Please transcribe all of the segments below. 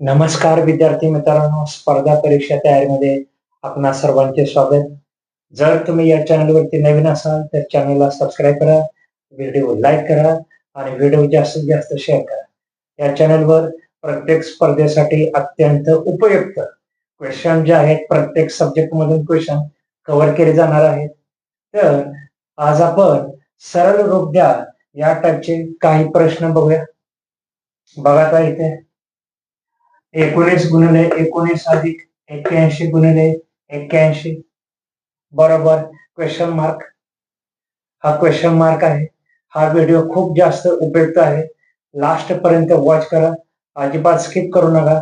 नमस्कार विद्यार्थी मित्रांनो, स्पर्धा परीक्षा तयारीमध्ये आपणा सर्वांचे स्वागत. जर तुम्ही या चॅनलवरती नवीन असाल तर चॅनलला सबस्क्राईब करा, व्हिडिओ लाईक करा आणि व्हिडिओ जास्तीत जास्त शेअर करा. या चॅनलवर प्रत्येक स्पर्धेसाठी अत्यंत उपयुक्त क्वेश्चन जे आहेत, प्रत्येक सब्जेक्ट मधून क्वेश्चन कव्हर केले जाणार आहेत. तर आज आपण सरळ रूप द्या या टाईपचे काही प्रश्न बघूया. बघा आता इथे 19 गुणिले 19 अधिक 81 गुणिले 81 बरोबर क्वेश्चन मार्क. हा क्वेश्चन मार्क आहे. हा व्हिडिओ खूप जास्त उपयुक्त आहे. लास्ट पर्यंत वॉच करा, अजिबात स्किप करू नका.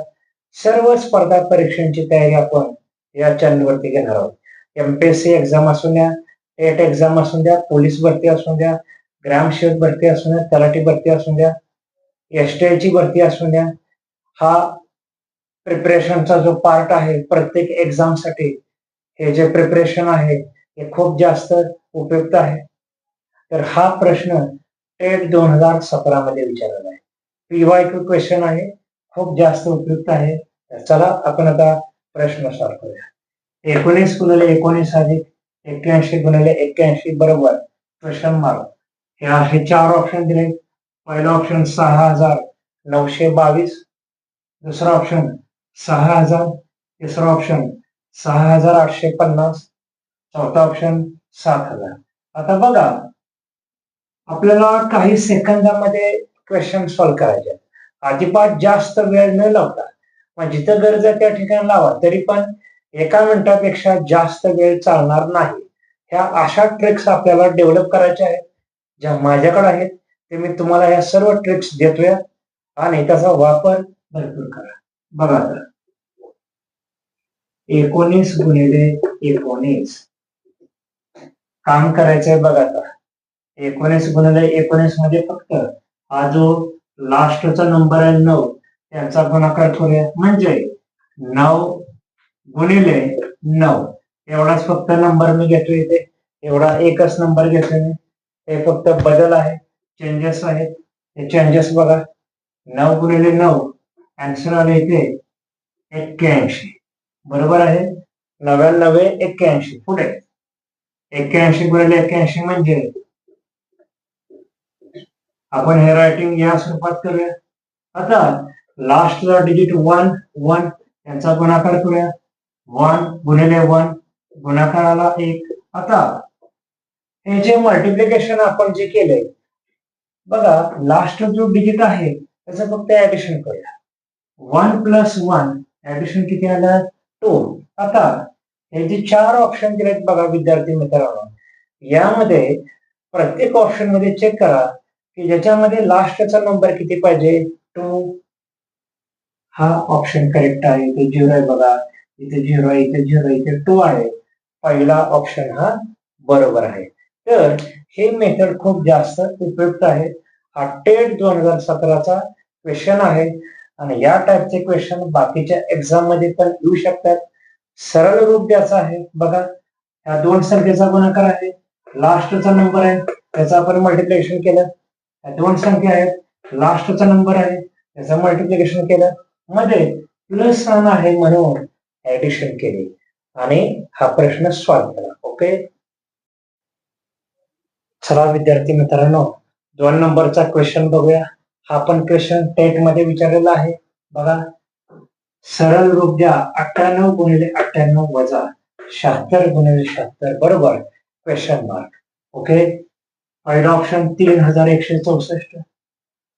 सर्व स्पर्धा परीक्षांची तयारी आपण या चॅनलवरती घेणार आहोत. एमपीएससी एक्झाम असू द्या, टेट एक्झाम असू द्या, पोलीस भरती असू द्या, ग्रामसेवक भरती असू द्या, तलाठी भरती असू द्या, एसटीआयची भरती असू द्या, हा प्रिपरेशनचा जो पार्ट आहे प्रत्येक एक्झाम साठी, हे जे प्रिपरेशन आहे हे खूप जास्त उपयुक्त आहे. तर हा प्रश्न टेट 2017 मध्ये विचारलेला आहे. पीवायक्यू क्वेश्चन आहे, खूप जास्त उपयुक्त आहे. तर चला आपण आता प्रश्न सॉल्व्ह करूया. 19 गुणिले 19 अधिक 81 गुणिले 81 बरोबर क्वेश्चन मार्क. हे चार ऑप्शन दिले. पहिला ऑप्शन 6922, दुसरा ऑप्शन 6000, तिसरा ऑप्शन 6850, चौथा ऑप्शन 7000. आता बघा, आपल्याला काही सेकंदामध्ये क्वेश्चन सॉल्व्ह करायचे. अजिबात जास्त वेळ न लावता, मग जिथं गरज आहे त्या ठिकाणी लावा, तरी पण एका मिनिटापेक्षा जास्त वेळ चालणार नाही. ह्या अशा ट्रिक्स आपल्याला डेव्हलप करायच्या आहेत, ज्या माझ्याकडे आहेत. ते मी तुम्हाला ह्या सर्व ट्रिक्स देतोय आणि त्याचा वापर भरपूर करा. बघा तर 19 गुणिले 19 काम करायचंय. बघा आता 19 गुणिले 19 मध्ये फक्त हा जो लास्टचा नंबर आहे 9, त्यांचा गुणाकार करूया. म्हणजे 9 गुणिले 9 एवढाच फक्त नंबर मी घेतो इथे. एवढा एकच नंबर घेतोय मी. हे फक्त बदल आहे, चेंजेस आहेत. हे चेंजेस बघा. 9 गुणिले 9 आन्सर आले इथे 81 बरोबर आहे. 99 81 पुढे 81 गुणिले 81 म्हणजे आपण हे रायटिंग या स्वरूपात करूया. आता लास्टचा डिजिट 1 1 यांचा गुणाकार करूया. 1 गुणिले 1 गुणाकाराला 1. आता हे जे मल्टिप्लिकेशन आपण जे केलंय, बघा लास्ट जो डिजिट आहे त्याचं फक्त ऍडिशन करूया. 1 प्लस 1 ऍडिशन किती आलं? 2. आता हे जे चार ऑप्शन दिलेत बघा विद्यार्थी मित्रांनो, यामध्ये प्रत्येक ऑप्शन मध्ये चेक करा की ज्याच्यामध्ये लास्टचा नंबर किती पाहिजे. 2. हा ऑप्शन करेक्ट आहे. इथे 0 आहे बघा, इथे 0 आहे, इथे 0, इथे 2 आहे. पहिला ऑप्शन हा बरोबर आहे. तर हे मेथड खूप जास्त उपयुक्त आहे. हा टेट 2017चा क्वेश्चन आहे आणि या टाईपचे क्वेश्चन बाकीच्या एक्झाम मध्ये पण येऊ शकतात. सरळ रूप द्यायचं आहे. बघा, ह्या दोन संख्येचा गुणाकार आहे, लास्टचा नंबर आहे, त्याचा आपण मल्टिप्लिकेशन केलं. ह्या दोन संख्या आहेत, लास्टचा नंबर आहे, त्याचं मल्टिप्लिकेशन केलं, मध्ये प्लस साइन आहे म्हणून ऍडिशन केली आणि हा प्रश्न सॉल्व्ह केला. ओके, चला विद्यार्थी मित्रांनो 2 नंबरचा क्वेश्चन बघूया. हा पण क्वेश्चन टेट मध्ये विचारलेला आहे. बघा, सरळ रूप द्या 98 गुणिले 98 वजा 76 गुणिले 76 बरोबर क्वेश्चन मार्क. ओके, पहिला ऑप्शन 3164,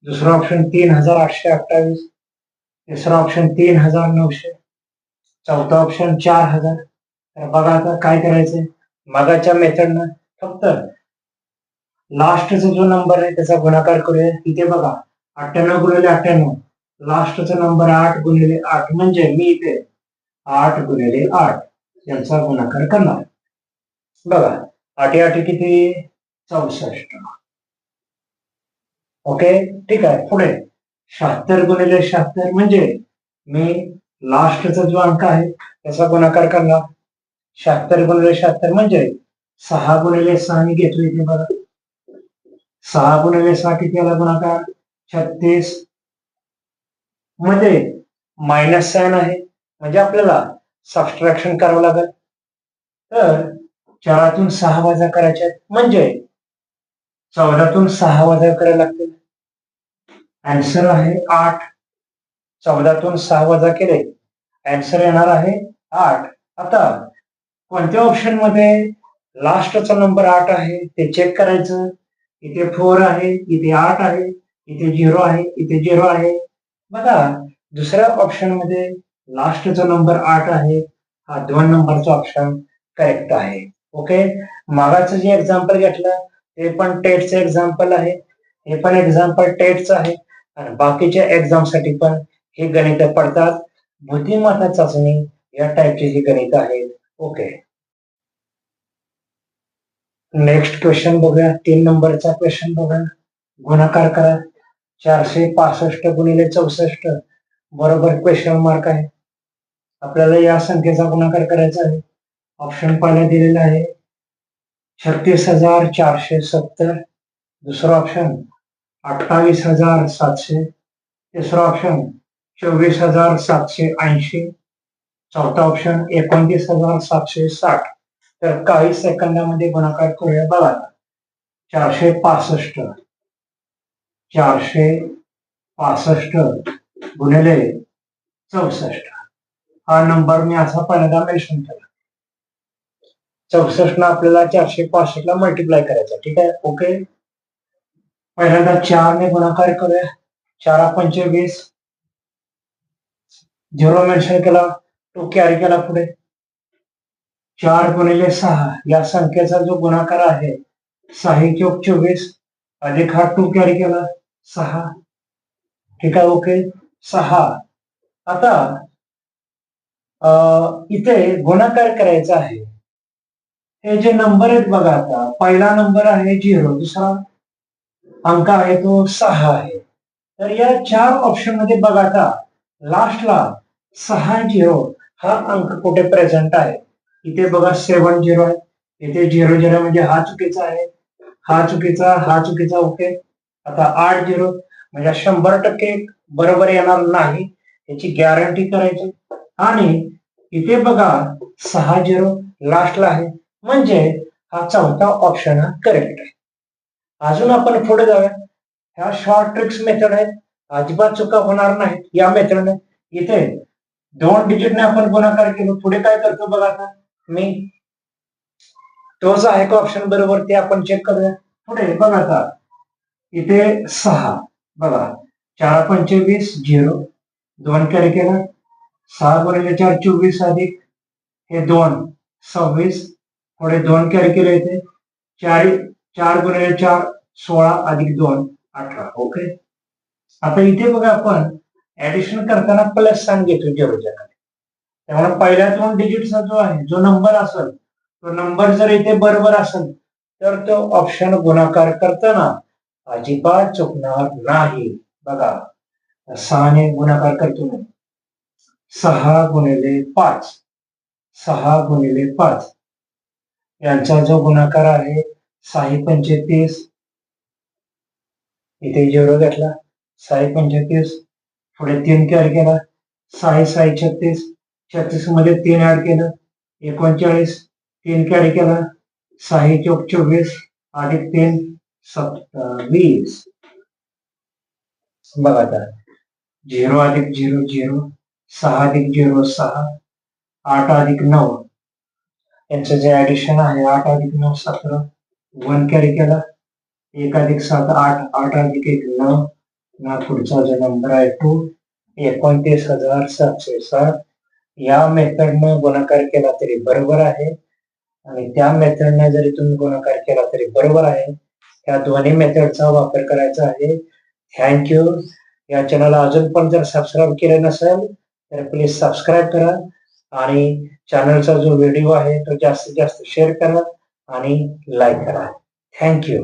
दुसरा ऑप्शन 3828, तिसरा ऑप्शन 3900, चौथा ऑप्शन 4000. तर बघा आता काय करायचंय. मागाच्या मेथडनं फक्त लास्टचा जो नंबर आहे त्याचा गुणाकार करूया. इथे बघा 98 गुणिले 98, लास्टचा नंबर 8 गुणिले 8 म्हणजे मी इथे 8 गुणिले 8 यांचा गुणाकार करणार. बघा 8 8 किती? 64. ओके, ठीक आहे. पुढे 76 गुणिले 76 म्हणजे मी लास्टचा जो अंक आहे त्याचा गुणाकार करणार. 76 गुणिले 76 म्हणजे 6 गुणिले 6 मी घेतो इथे. बघा 6 गुणिले 6 किती आला गुणाकार? 36. मध्ये मायनस साइन आहे म्हणजे आपल्याला सबट्रॅक्शन करावं लागेल. तर 4तून 6 वजा करायचे आहेत म्हणजे 14तून 6 वजा करायला लागतील. आन्सर आहे 8. 14तून 6 वजा केले आन्सर येणार आहे 8. आता कोणत्या ऑप्शन मध्ये लास्टचा नंबर 8 आहे ते चेक करायचं. इथे 4 आहे, इथे 8 आहे, इथे 0 आहे, इथे 0 आहे. बघा दुसऱ्या ऑप्शन मध्ये लास्टचा नंबर 8 आहे. हा 2 नंबरचा ऑप्शन करेक्ट आहे. ओके. मागाचं जे एक्झाम्पल घेतलं ते पण टेटचं एक्झाम्पल आहे. हे पण एक्झाम्पल टेटचं आहे आणि बाकीच्या एक्झाम साठी पण हे गणित पडतात. बुद्धिमत्ता चाचणी या टाईपची ही गणित आहेत. ओके. नेक्स्ट क्वेश्चन बघूया. 3 नंबरचा क्वेश्चन बघा. गुणाकार करा. 465 गुणिले 64 बरोबर क्वेश्चन मार्क आहे. आपल्याला या संख्येचा गुणाकार करायचा आहे. ऑप्शन पहिला दिलेला आहे 36,470. दुसरा ऑप्शन 28,700. तिसरा ऑप्शन 24,780. चौथा ऑप्शन 29,760. तर काही सेकंदामध्ये गुणाकार करूया. बघा 465 गुणिले 64 हा नंबर मी असा पहिल्यांदा मेन्शन केला. 64 आपल्याला 465 ला मल्टिप्लाय करायचा. ठीक आहे. ओके. पहिल्यांदा 4 ने गुणाकार करूया. 4 पंचे 20. 0 मेन्शन केला, 2 कॅरी केला पुढे. 4 गुणिले 6 या संख्येचा जो गुणाकार आहे 6 चौक 24 अधिक हा 2 कॅरी केला 6. ठीक आहे. ओके. 6. आता इथे गुणाकार करायचा आहे. हे जे नंबर आहेत बघा, आता पहिला नंबर आहे 0, दुसरा अंक आहे तो 6 आहे. तर या 4 ऑप्शन मध्ये बघा आता लास्टला 6 हा अंक कुठे प्रेझेंट आहे. इथे बघा 7 आहे, इथे 0 म्हणजे हा चुकीचा आहे, हा चुकीचा, हा चुकीचा. ओके. आता 8 म्हणजे 100% बरोबर येणार नाही, याची गॅरंटी करायची. आणि इथे बघा 6 लास्टला आहे म्हणजे हा चौथा ऑप्शन हा करेक्ट आहे. अजून आपण पुढे जाऊया. ह्या शॉर्ट ट्रिक्स मेथड आहेत, अजिबात चुका होणार नाहीत या मेथडने. इथे 2 डिजिटने आपण गुणाकार केलो. पुढे काय करतो बघा आता मी, तोच आहे का ऑप्शन बरोबर ते आपण चेक करूया. पुढे बघा आता इथे 6 बघा 4 पंचे 20 0, 2 कॅरी केला. 6 गुणिले 4 24 अधिक हे 2 26, पुढे 2 कॅरी केले. इथे 4 गुणिले 4 16 अधिक 2 18. ओके. आता इथे बघा आपण ऍडिशन करताना प्लस साइन घेतो 0च्या खाली. त्यामुळे पहिल्या 2 डिजिटचा जो आहे, जो नंबर असेल तो नंबर जर इथे बरोबर असेल तर तो ऑप्शन गुणाकार करताना अजिबात चुकणार नाही. बघा 6 ने गुणाकार करतो मी. 6 गुणिले 5, 6 गुणिले 5 यांचा जो गुणाकार आहे 6 पंचे 30. इथे 0 घेतला. 6 पंचे 30, पुढे 3 कॅरी केला. 6 6 36, 36 मध्ये 3 ऍड केलं 39, 3 कॅरी केला. 6 चौक 24 अधिक 3 27. बघा आता 0 अधिक 0 0, 6 अधिक 0 6, 8 अधिक 9 यांचं जे ऍडिशन आहे 8 अधिक 9 17, 1 कॅरी केला. 1 अधिक 7 8, 8 अधिक 1 9, ना पुढचा जो नंबर आहे तो 29,760. या मेथडनं गुणाकार केला तरी बरोबर आहे आणि त्या मेथडनं जरी तुम्ही गुणाकार केला तरी बरोबर आहे. त्या दोन्ही मेथडचा वापर करायचा आहे. थँक्यू. या चॅनलला अजून पण जर सबस्क्राईब केलं नसेल तर प्लीज सबस्क्राईब करा आणि चॅनलचा जो व्हिडिओ आहे तो जास्तीत जास्त शेअर करा आणि लाईक करा. थँक्यू.